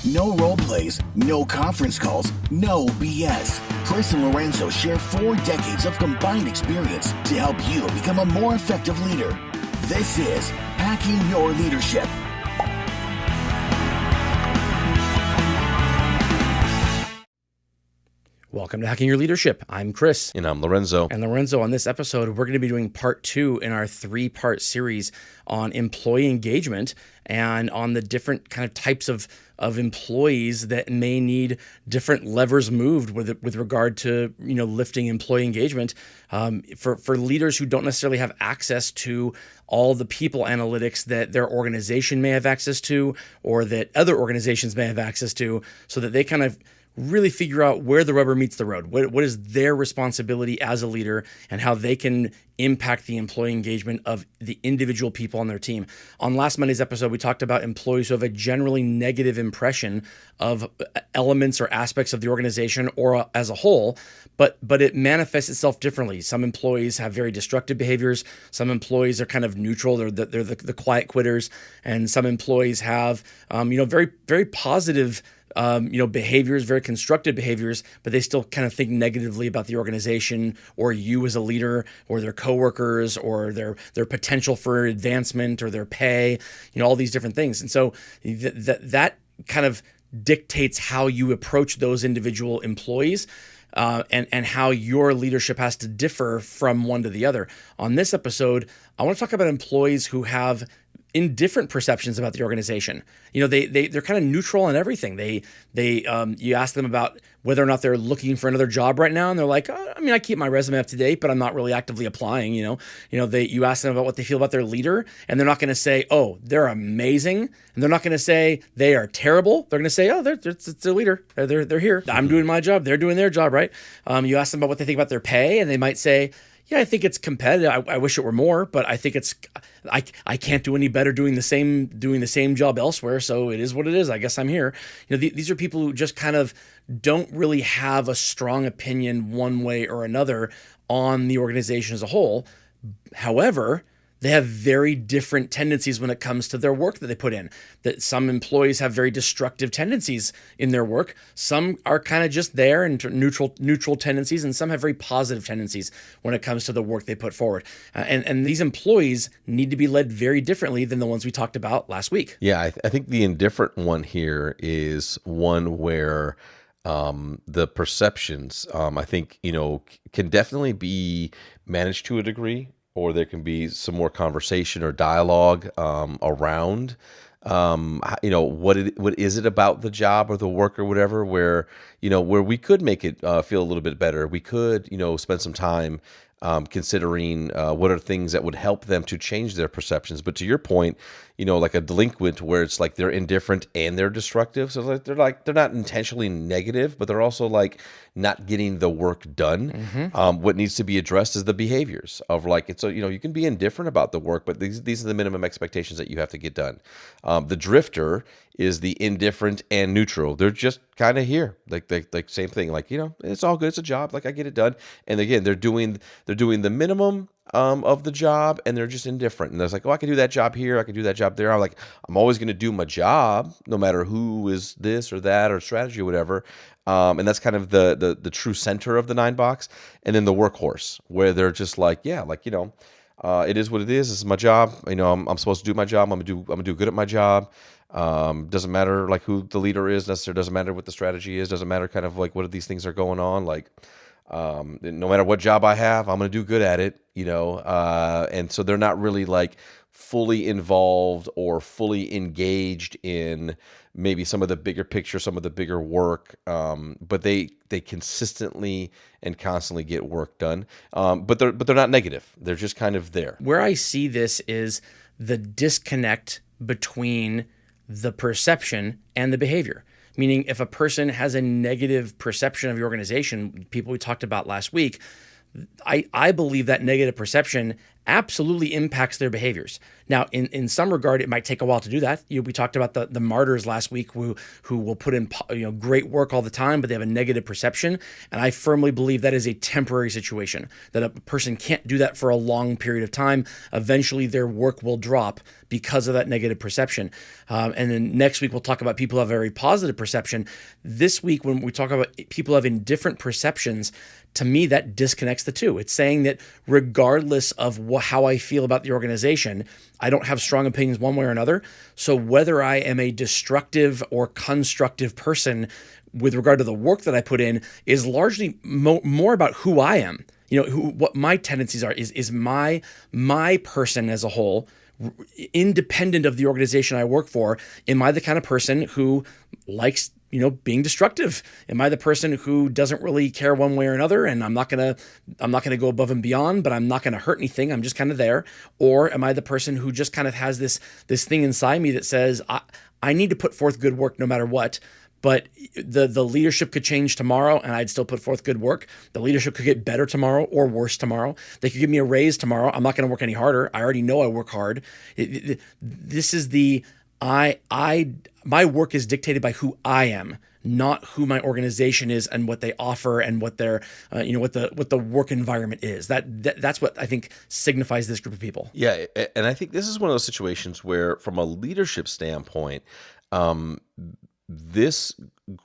No role plays, no conference calls, no BS. Chris and Lorenzo share 4 decades of combined experience to help you become a more effective leader. This is Hacking Your Leadership. Welcome to Hacking Your Leadership. I'm Chris. And I'm Lorenzo. And Lorenzo, on this episode, we're going to be doing part 2 in our 3-part series on employee engagement and on the different kind of types of employees that may need different levers moved with regard to, lifting employee engagement. For leaders who don't necessarily have access to all the people analytics that their organization may have access to, or that other organizations may have access to, so that they kind of really figure out where the rubber meets the road. What is their responsibility as a leader and how they can impact the employee engagement of the individual people on their team. On last Monday's episode, we talked about employees who have a generally negative impression of elements or aspects of the organization or as a whole, but it manifests itself differently. Some employees have very destructive behaviors. Some employees are kind of neutral. They're the quiet quitters. And some employees have, very, very positive behaviors, very constructive behaviors, but they still kind of think negatively about the organization or you as a leader or their coworkers or their potential for advancement or their pay, all these different things. And so that kind of dictates how you approach those individual employees. And how your leadership has to differ from one to the other. On this episode, I want to talk about employees who have indifferent perceptions about the organization. They're kind of neutral on everything. You ask them about whether or not they're looking for another job right now, and they're like, I keep my resume up to date, but I'm not really actively applying. You ask them about what they feel about their leader, and they're not going to say, oh, they're amazing, and they're not going to say they are terrible. They're going to say, oh, it's their leader. They're here. I'm doing my job. They're doing their job, right? You ask them about what they think about their pay, and they might say, yeah, I think it's competitive. I wish it were more, but I think I can't do any better doing the same job elsewhere. So it is what it is. I guess I'm here. These are people who just kind of don't really have a strong opinion one way or another on the organization as a whole. However, they have very different tendencies when it comes to their work that they put in. That some employees have very destructive tendencies in their work. Some are kind of just there and neutral tendencies, and some have very positive tendencies when it comes to the work they put forward. And these employees need to be led very differently than the ones we talked about last week. Yeah, I think the indifferent one here is one where the perceptions, I think, can definitely be managed to a degree, or there can be some more conversation or dialogue around, what is it about the job or the work or whatever, where we could make it feel a little bit better. We could, spend some time considering what are things that would help them to change their perceptions. But to your point, like a delinquent where it's like they're indifferent and they're destructive. So they're not intentionally negative, but they're also like not getting the work done. Mm-hmm. What needs to be addressed is the behaviors of you can be indifferent about the work, but these are the minimum expectations that you have to get done. The drifter is the indifferent and neutral. They're just kind of here, like same thing. It's all good. It's a job. I get it done. And again, they're doing the minimum of the job, and they're just indifferent. And there's like, I can do that job here. I can do that job there. I'm always going to do my job, no matter who is this or that or strategy or whatever. And that's kind of the true center of the 9 box. And then the workhorse, where they're just it is what it is. This is my job. I'm supposed to do my job. I'm gonna do good at my job. Doesn't matter who the leader is necessarily. Doesn't matter what the strategy is. Doesn't matter kind of what these things are going on. No matter what job I have, I'm going to do good at it, and so they're not really fully involved or fully engaged in maybe some of the bigger picture, some of the bigger work, but they consistently and constantly get work done, but they're not negative. They're just kind of there. Where I see this is the disconnect between the perception and the behavior. Meaning if a person has a negative perception of your organization, people we talked about last week, I believe that negative perception absolutely impacts their behaviors. Now, in some regard, it might take a while to do that. We talked about the martyrs last week who will put in great work all the time, but they have a negative perception. And I firmly believe that is a temporary situation, that a person can't do that for a long period of time. Eventually, their work will drop because of that negative perception. And then next week, we'll talk about people who have a very positive perception. This week, when we talk about people having different perceptions, to me, that disconnects the two. It's saying that regardless of how I feel about the organization, I don't have strong opinions one way or another. So whether I am a destructive or constructive person with regard to the work that I put in is largely more about who I am. What my tendencies are is my person as a whole, independent of the organization I work for. Am I the kind of person who likes being destructive? Am I the person who doesn't really care one way or another, and I'm not gonna go above and beyond, but I'm not gonna hurt anything, I'm just kind of there? Or am I the person who just kind of has this thing inside me that says I need to put forth good work no matter what, but the leadership could change tomorrow and I'd still put forth good work. The leadership could get better tomorrow or worse tomorrow. They could give me a raise tomorrow. I'm not gonna work any harder. I already know I work hard. This is my work is dictated by who I am, not who my organization is and what they offer and what their what the work environment is. That's what I think signifies this group of people. Yeah, and I think this is one of those situations where, from a leadership standpoint, this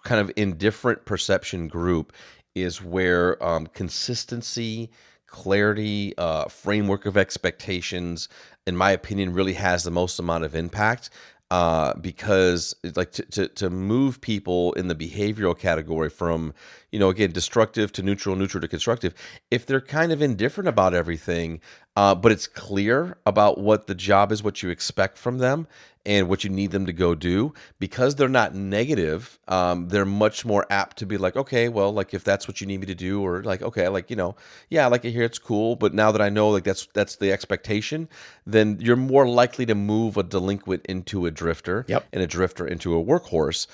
kind of indifferent perception group is where consistency, clarity, framework of expectations, in my opinion, really has the most amount of impact. Because like to move people in the behavioral category from, again, destructive to neutral to constructive, if they're kind of indifferent about everything, but it's clear about what the job is, what you expect from them and what you need them to go do, because they're not negative, they're much more apt to be like, okay, well, like if that's what you need me to do, or like, okay, like, yeah, I like it here, it's cool, but now that I know like that's the expectation, then you're more likely to move a delinquent into a drifter. Yep. And a drifter into a workhorse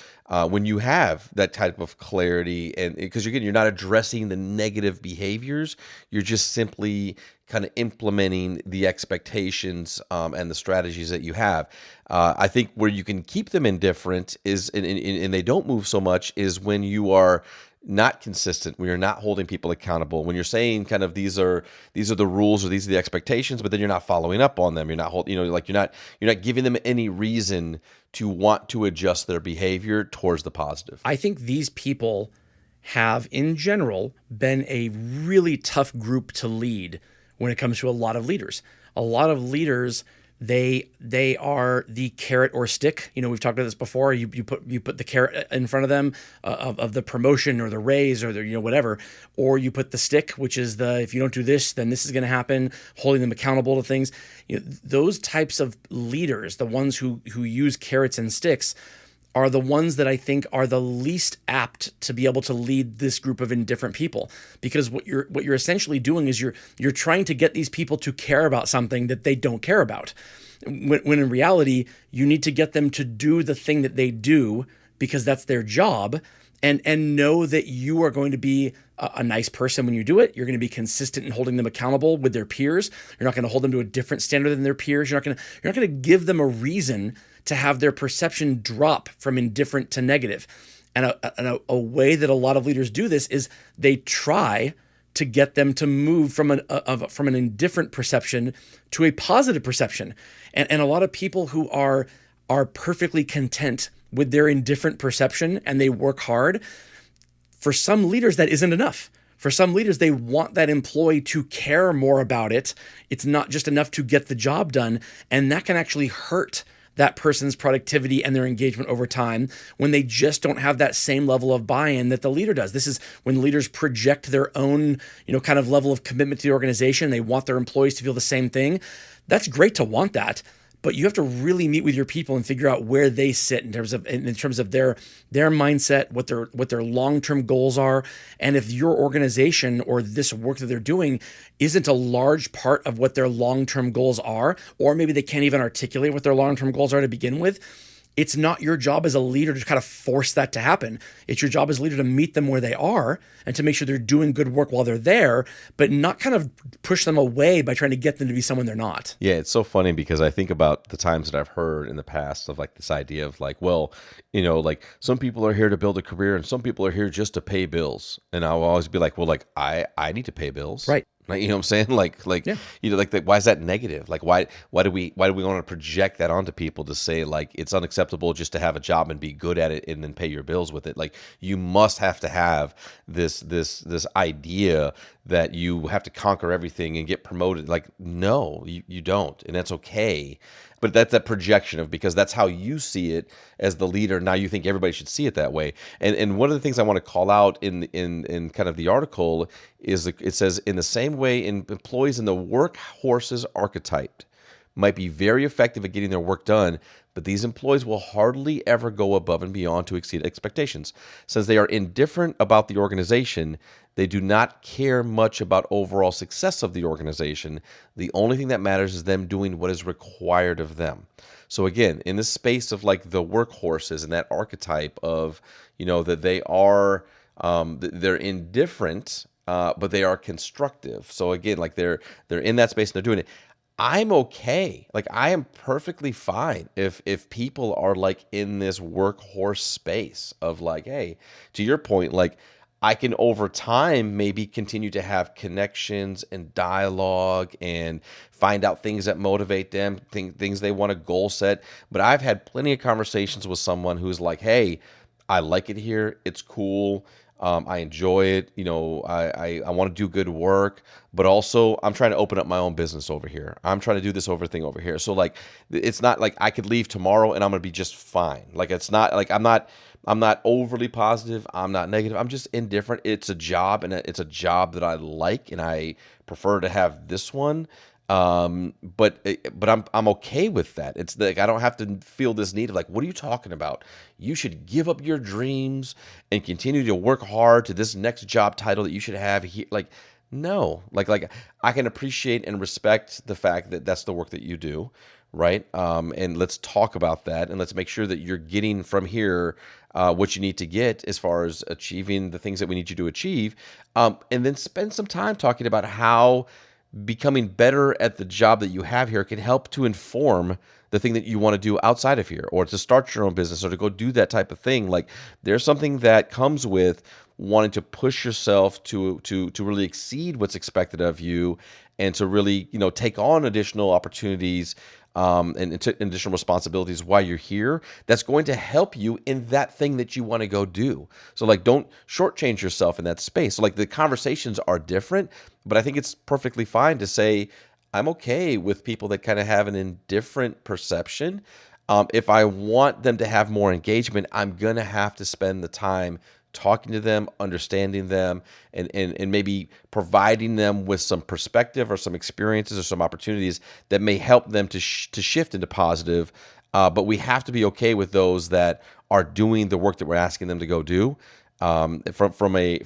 when you have that type of clarity, and because you're not addressing the negative behaviors, you're just simply kind of implementing the expectations and the strategies that you have. I think where you can keep them indifferent is, and they don't move so much, is when you are not consistent, when you're not holding people accountable, when you're saying kind of these are the rules or these are the expectations, but then you're not following up on them. You're not you're not giving them any reason to want to adjust their behavior towards the positive. I think these people have, in general, been a really tough group to lead when it comes to a lot of leaders. A lot of leaders, they are the carrot or stick. We've talked about this before. You put the carrot in front of them of the promotion or the raise or the whatever, or you put the stick, which is if you don't do this, then this is going to happen, holding them accountable to things. Those types of leaders, the ones who use carrots and sticks, are the ones that I think are the least apt to be able to lead this group of indifferent people, because what you're essentially doing is you're trying to get these people to care about something that they don't care about, when in reality you need to get them to do the thing that they do because that's their job, and know that you are going to be a nice person when you do it. You're going to be consistent in holding them accountable with their peers. You're not going to hold them to a different standard than their peers. You're not going to give them a reason to have their perception drop from indifferent to negative. And a way that a lot of leaders do this is they try to get them to move from an indifferent perception to a positive perception. And a lot of people who are perfectly content with their indifferent perception and they work hard, for some leaders that isn't enough. For some leaders, they want that employee to care more about it. It's not just enough to get the job done, and that can actually hurt that person's productivity and their engagement over time when they just don't have that same level of buy-in that the leader does. This is when leaders project their own, kind of level of commitment to the organization. They want their employees to feel the same thing. That's great to want that, but you have to really meet with your people and figure out where they sit in terms of their mindset, what their long-term goals are, and if your organization or this work that they're doing isn't a large part of what their long-term goals are, or maybe they can't even articulate what their long-term goals are to begin with. it's not your job as a leader to kind of force that to happen. It's your job as a leader to meet them where they are and to make sure they're doing good work while they're there, but not kind of push them away by trying to get them to be someone they're not. Yeah, it's so funny because I think about the times that I've heard in the past of like this idea of like, well, like some people are here to build a career and some people are here just to pay bills. And I'll always be like, well, like I need to pay bills. Right. Like, you know what I'm saying? Like, Yeah. why is that negative? Like, why do we want to project that onto people to say like it's unacceptable just to have a job and be good at it and then pay your bills with it? Like, you must have to have this idea that you have to conquer everything and get promoted. Like, no, you don't, and that's okay. But that's that projection of, because that's how you see it as the leader. Now you think everybody should see it that way. And one of the things I want to call out in kind of the article is it says, in the same way, employees in the workhorses archetype might be very effective at getting their work done, but these employees will hardly ever go above and beyond to exceed expectations. Since they are indifferent about the organization, they do not care much about overall success of the organization. The only thing that matters is them doing what is required of them. So again, in this space of like the workhorses and that archetype of, that they are, they're indifferent, but they are constructive. So again, like they're in that space and they're doing it. I'm okay. Like, I am perfectly fine if people are like in this workhorse space of like, hey, to your point, like I can over time maybe continue to have connections and dialogue and find out things that motivate them, things they want to goal set. But I've had plenty of conversations with someone who's like, hey, I like it here. It's cool. I enjoy it. I want to do good work, but also I'm trying to open up my own business over here. I'm trying to do this thing over here. So like, it's not like I could leave tomorrow and I'm going to be just fine. Like, it's not like I'm not overly positive. I'm not negative. I'm just indifferent. It's a job, and it's a job that I like, and I prefer to have this one. But I'm okay with that. It's like I don't have to feel this need of like, what are you talking about? You should give up your dreams and continue to work hard to this next job title that you should have here. Like, no, like I can appreciate and respect the fact that that's the work that you do, right? And let's talk about that, and let's make sure that you're getting from here what you need to get as far as achieving the things that we need you to achieve, and then spend some time talking about how becoming better at the job that you have here can help to inform the thing that you want to do outside of here, or to start your own business, or to go do that type of thing. Like, there's something that comes with wanting to push yourself to really exceed what's expected of you, and to really, take on additional opportunities and additional responsibilities while you're here. That's going to help you in that thing that you want to go do. So like, don't shortchange yourself in that space. So like, the conversations are different, but I think it's perfectly fine to say, I'm okay with people that kind of have an indifferent perception. If I want them to have more engagement, I'm going to have to spend the time talking to them, understanding them, and maybe providing them with some perspective or some experiences or some opportunities that may help them to shift into positive. But we have to be okay with those that are doing the work that we're asking them to go do. From an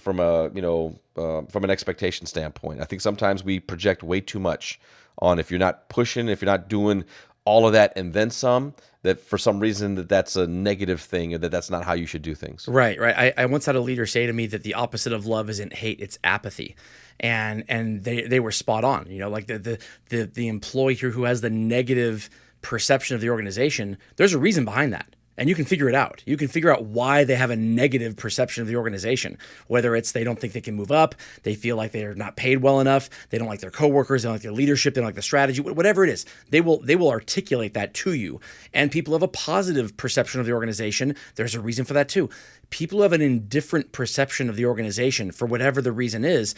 expectation standpoint, I think sometimes we project way too much on, if you're not pushing, if you're not doing all of that and then some, that for some reason that's a negative thing, or that's not how you should do things. Right. I once had a leader say to me that the opposite of love isn't hate, it's apathy. And they were spot on. Like the employee here who has the negative perception of the organization, there's a reason behind that. And you can figure it out. You can figure out why they have a negative perception of the organization, whether it's they don't think they can move up, they feel like they're not paid well enough, they don't like their coworkers, they don't like their leadership, they don't like the strategy, whatever it is. They will articulate that to you. And people have a positive perception of the organization. There's a reason for that too. People who have an indifferent perception of the organization, for whatever the reason is,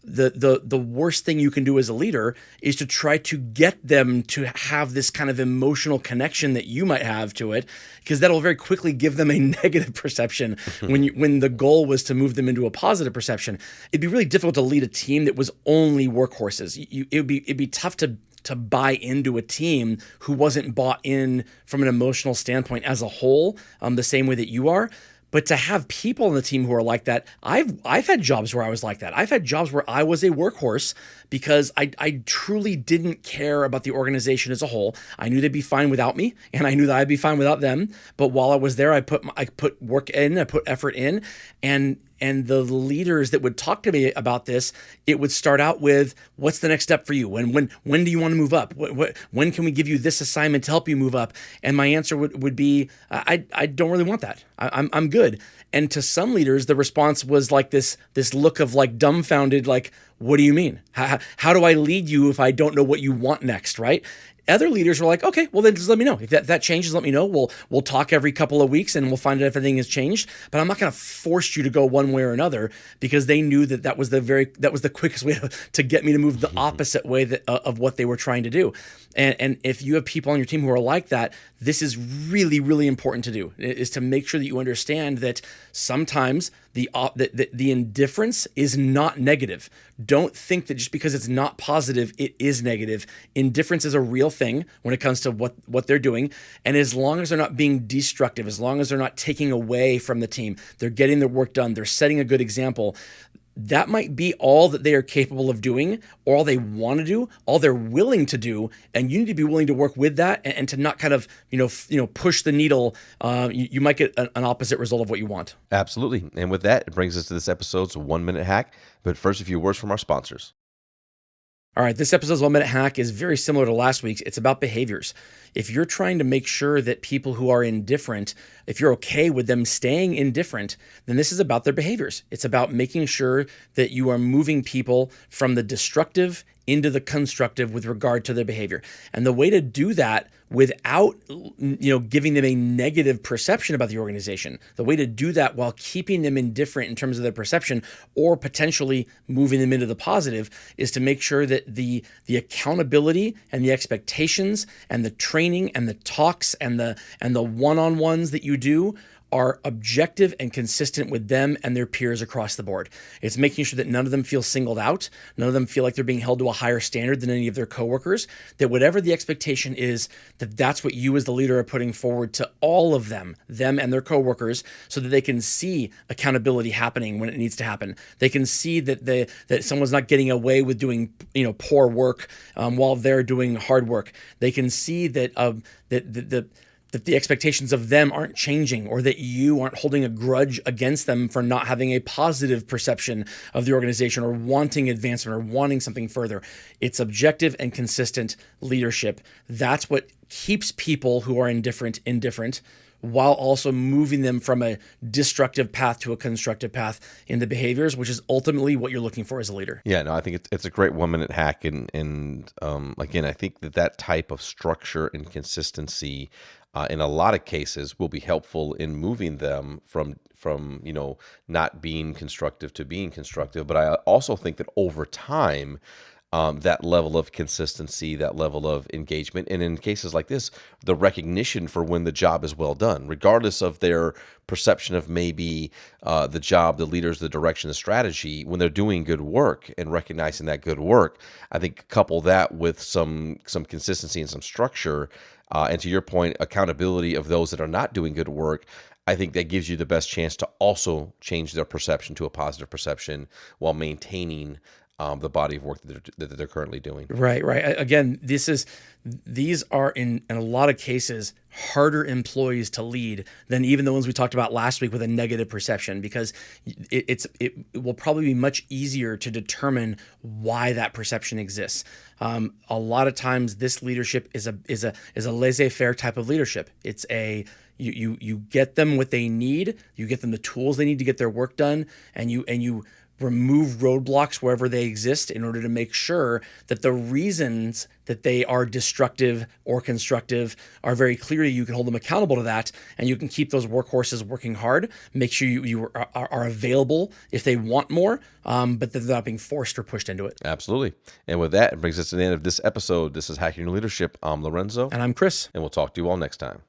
the worst thing you can do as a leader is to try to get them to have this kind of emotional connection that you might have to it, because that'll very quickly give them a negative perception when the goal was to move them into a positive perception. It'd be really difficult to lead a team that was only workhorses. It'd be tough to buy into a team who wasn't bought in from an emotional standpoint as a whole, the same way that you are. But to have people on the team who are like that, I've had jobs where I was like that. I've had jobs where I was a workhorse because I truly didn't care about the organization as a whole. I knew they'd be fine without me, and I knew that I'd be fine without them. But while I was there, I put work in, I put effort in, and the leaders that would talk to me about this, it would start out with, what's the next step for you? When do you want to move up? When can we give you this assignment to help you move up? And my answer would be, I don't really want that. I'm good. And to some leaders, the response was like this look of like dumbfounded, like, what do you mean? How do I lead you if I don't know what you want next, right? Other leaders were like, okay, well then just let me know. If that changes, let me know. We'll talk every couple of weeks and we'll find out if anything has changed. But I'm not going to force you to go one way or another, because they knew that was the quickest way to get me to move the opposite way of what they were trying to do. And if you have people on your team who are like that, this is really, really important to do, is to make sure that you understand that sometimes the indifference is not negative. Don't think that just because it's not positive, it is negative. Indifference is a real thing when it comes to what they're doing. And as long as they're not being destructive, as long as they're not taking away from the team, they're getting their work done, they're setting a good example, that might be all that they are capable of doing, or all they want to do, all they're willing to do, and you need to be willing to work with that and to not kind of push the needle. You might get an opposite result of what you want. Absolutely. And with that, it brings us to this episode's 1 minute hack. But first, a few words from our sponsors. All right, this episode's 1 minute hack is very similar to last week's. It's about behaviors. If you're trying to make sure that people who are indifferent, if you're okay with them staying indifferent, then this is about their behaviors. It's about making sure that you are moving people from the destructive into the constructive with regard to their behavior. And the way to do that without giving them a negative perception about the organization, the way to do that while keeping them indifferent in terms of their perception or potentially moving them into the positive, is to make sure that the accountability and the expectations and the training and the talks and the one-on-ones that you do are objective and consistent with them and their peers across the board. It's making sure that none of them feel singled out, none of them feel like they're being held to a higher standard than any of their coworkers, that whatever the expectation is, that's what you as the leader are putting forward to all of them and their coworkers, so that they can see accountability happening when it needs to happen. They can see that someone's not getting away with doing poor work while they're doing hard work. They can see that that the expectations of them aren't changing, or that you aren't holding a grudge against them for not having a positive perception of the organization or wanting advancement or wanting something further. It's objective and consistent leadership. That's what keeps people who are indifferent, while also moving them from a destructive path to a constructive path in the behaviors, which is ultimately what you're looking for as a leader. Yeah, no, I think it's a great 1 minute hack. And again, I think that type of structure and consistency in a lot of cases will be helpful in moving them from not being constructive to being constructive. But I also think that over time, that level of consistency, that level of engagement, and in cases like this, the recognition for when the job is well done, regardless of their perception of maybe the job, the leaders, the direction, the strategy, when they're doing good work and recognizing that good work, I think couple that with some consistency and some structure, and to your point, accountability of those that are not doing good work, I think that gives you the best chance to also change their perception to a positive perception while maintaining the body of work that they're currently doing. Right. Again, these are in a lot of cases harder employees to lead than even the ones we talked about last week with a negative perception, because it will probably be much easier to determine why that perception exists. A lot of times, this leadership is a laissez-faire type of leadership. It's you get them what they need, you get them the tools they need to get their work done, and you remove roadblocks wherever they exist in order to make sure that the reasons that they are destructive or constructive are very clear. You can hold them accountable to that, and you can keep those workhorses working hard. Make sure you are available if they want more, but they're not being forced or pushed into it. Absolutely. And with that, it brings us to the end of this episode. This is Hacking Your Leadership. I'm Lorenzo. And I'm Chris. And we'll talk to you all next time.